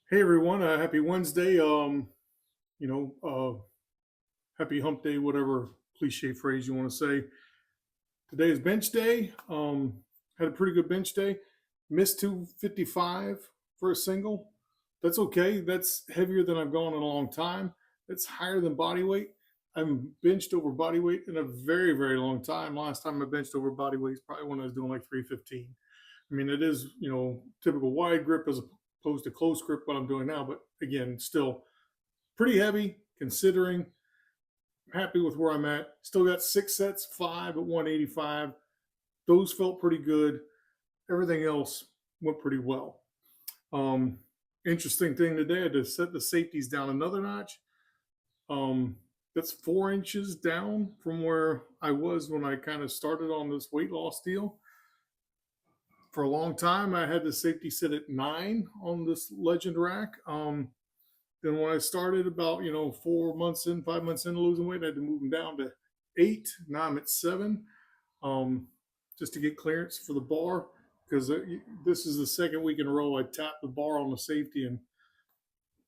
Hey everyone, happy Wednesday. Happy hump day, whatever cliche phrase you want to say. Today is bench day. Had a pretty good bench day. Missed 255 for a single. That's okay. That's heavier than I've gone in a long time. That's higher than body weight. I've benched over body weight in a very, very long time. Last time I benched over body weight is probably when I was doing like 315. I mean, it is, typical wide grip as opposed to close grip what I'm doing now. But again, still pretty heavy considering. Happy with where I'm at. Still got 6 sets, 5 at 185. Those felt pretty good. Everything else went pretty well. Um, Interesting thing today, I had to set the safeties down another notch. That's 4 inches down from where I was when I kind of started on this weight loss deal. For a long time, I had the safety set at 9 on this Legend rack. Then when I started about 4 months in, 5 months into losing weight, I had to move them down to 8. Now I'm at 7, just to get clearance for the bar because this is the second week in a row I tapped the bar on the safety, and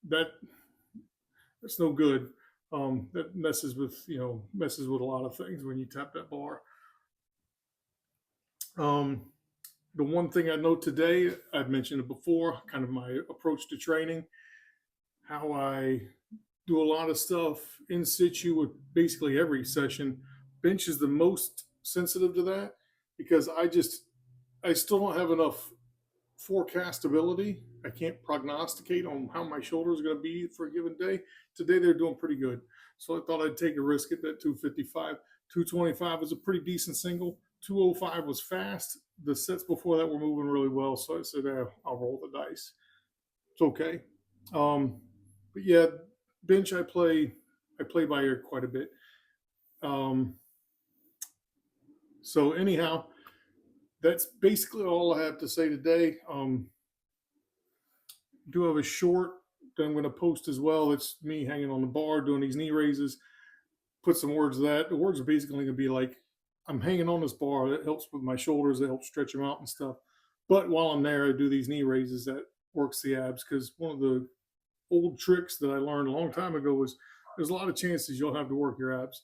that's no good. That messes with a lot of things when you tap that bar. The one thing I know today, I've mentioned it before, kind of my approach to training, how I do a lot of stuff in situ with basically every session. Bench is the most sensitive to that because I still don't have enough forecastability. I can't prognosticate on how my shoulder is going to be for a given day. Today they're doing pretty good, so I thought I'd take a risk at that 255. 225 was a pretty decent single. 205 was fast. The sets before that were moving really well, so I said, I'll roll the dice. It's okay. But yeah, bench I play by ear quite a bit. So anyhow, that's basically all I have to say today. Do have a short that I'm going to post as well. It's me hanging on the bar doing these knee raises. Put some words to that. The words are basically going to be like, I'm hanging on this bar. That helps with my shoulders. That helps stretch them out and stuff. But while I'm there, I do these knee raises that works the abs, because one of the old tricks that I learned a long time ago was there's a lot of chances you'll have to work your abs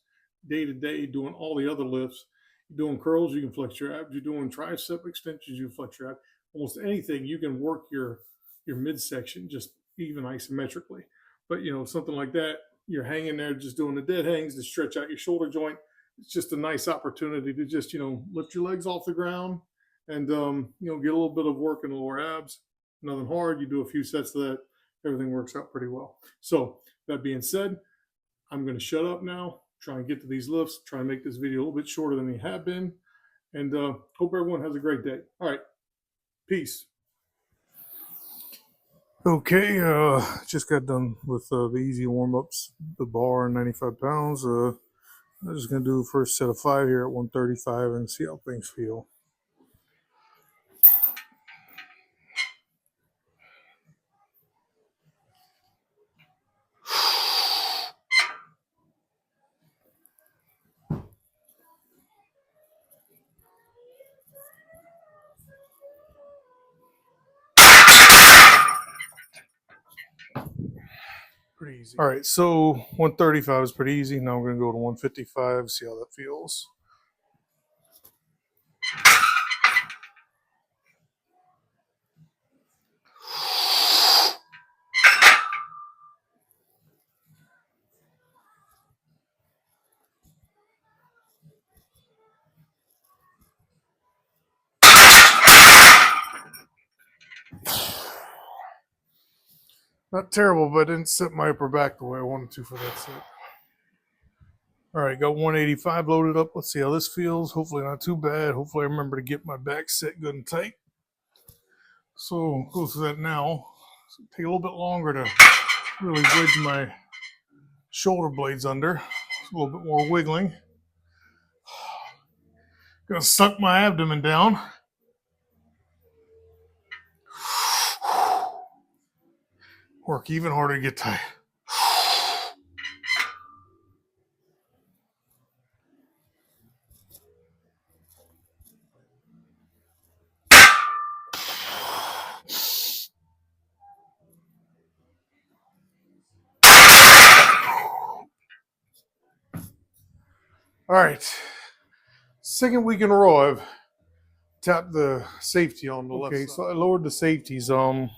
day to day doing all the other lifts. You're doing curls, you can flex your abs. You're doing tricep extensions, you can flex your abs. Almost anything, you can work your midsection just even isometrically. But something like that, you're hanging there just doing the dead hangs to stretch out your shoulder joint. It's just a nice opportunity to just lift your legs off the ground and get a little bit of work in the lower abs. Nothing hard. You do a few sets of that, everything works out pretty well. So that being said, I'm going to shut up now, try and get to these lifts, try and make this video a little bit shorter than they have been, and hope everyone has a great day. All right, peace. Okay, just got done with the easy warm-ups, the bar, 95 pounds. I'm just going to do the first set of 5 here at 135 and see how things feel. Pretty easy. All right, so 135 is pretty easy. Now we're going to go to 155, see how that feels. Not terrible, but I didn't set my upper back the way I wanted to for that set. All right, got 185 loaded up. Let's see how this feels. Hopefully not too bad. Hopefully I remember to get my back set good and tight. So go through that now. So take a little bit longer to really wedge my shoulder blades under. It's a little bit more wiggling. Gonna suck my abdomen down. Work even harder to get tight. All right. Second week in a row, I've tapped the safety on the left side. So I lowered the safeties. Kind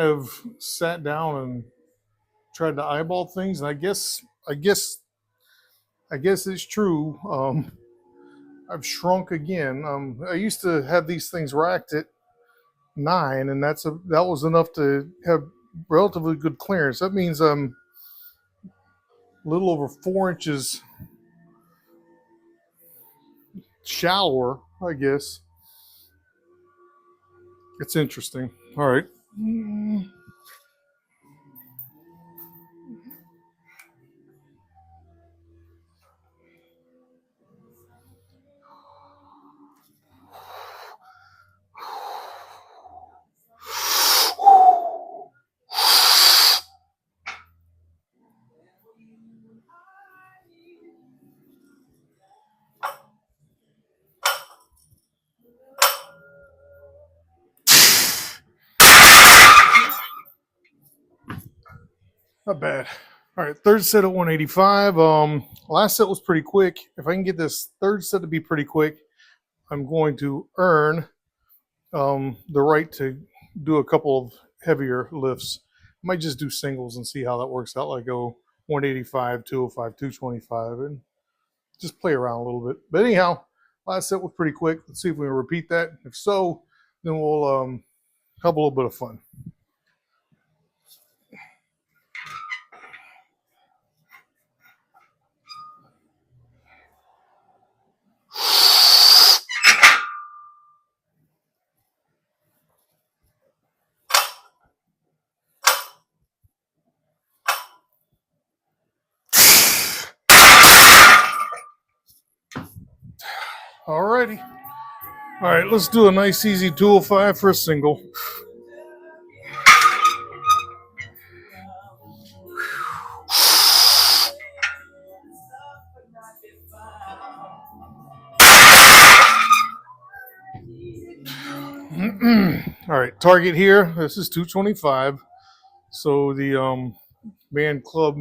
of sat down and tried to eyeball things, and I guess it's true. I've shrunk again. I used to have these things racked at 9, and that was enough to have relatively good clearance. That means I'm a little over 4 inches shallower, I guess. It's interesting. All right. Not bad. All right, third set at 185. Last set was pretty quick. If I can get this third set to be pretty quick, I'm going to earn the right to do a couple of heavier lifts. I might just do singles and see how that works out. Like go 185, 205, 225, and just play around a little bit. But anyhow, last set was pretty quick. Let's see if we can repeat that. If so, then we'll have a little bit of fun. Alrighty. All right, let's do a nice easy 205 for a single. All right, target here. This is 225. So the band club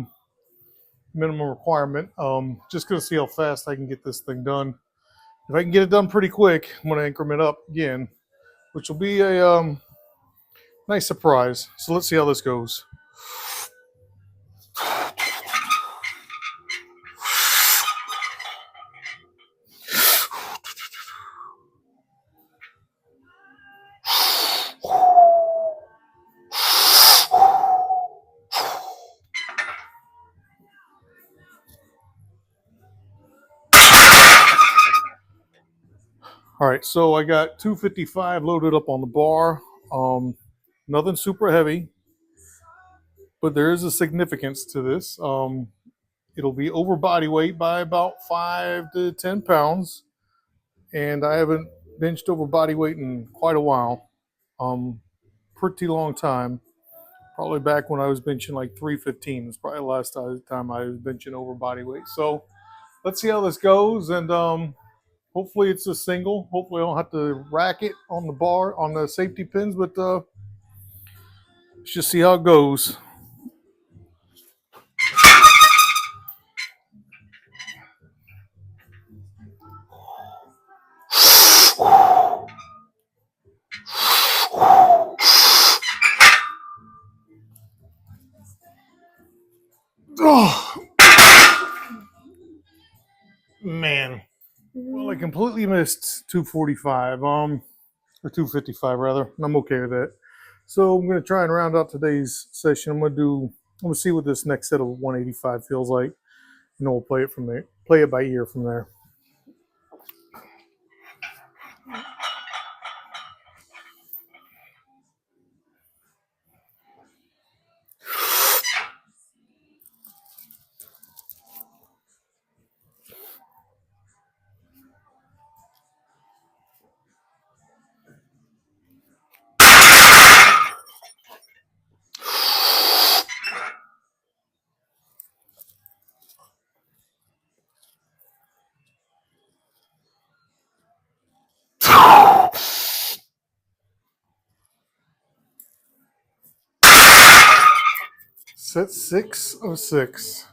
minimum requirement. Just gonna see how fast I can get this thing done. If I can get it done pretty quick, I'm gonna increment up again, which will be a nice surprise. So let's see how this goes. All right, so I got 255 loaded up on the bar. Nothing super heavy, but there is a significance to this. It'll be over body weight by about 5 to 10 pounds, and I haven't benched over body weight in quite a while. Pretty long time. Probably back when I was benching like 315. It's probably the last time I was benching over body weight. So let's see how this goes, and hopefully it's a single. Hopefully I don't have to rack it on the bar on the safety pins, but let's just see how it goes. Oh man. Well, I completely missed 245, or 255 rather. And I'm okay with that. So I'm gonna try and round out today's session. I'm gonna see what this next set of 185 feels like. And then we'll play it from there. Play it by ear from there. Set 6 of 6.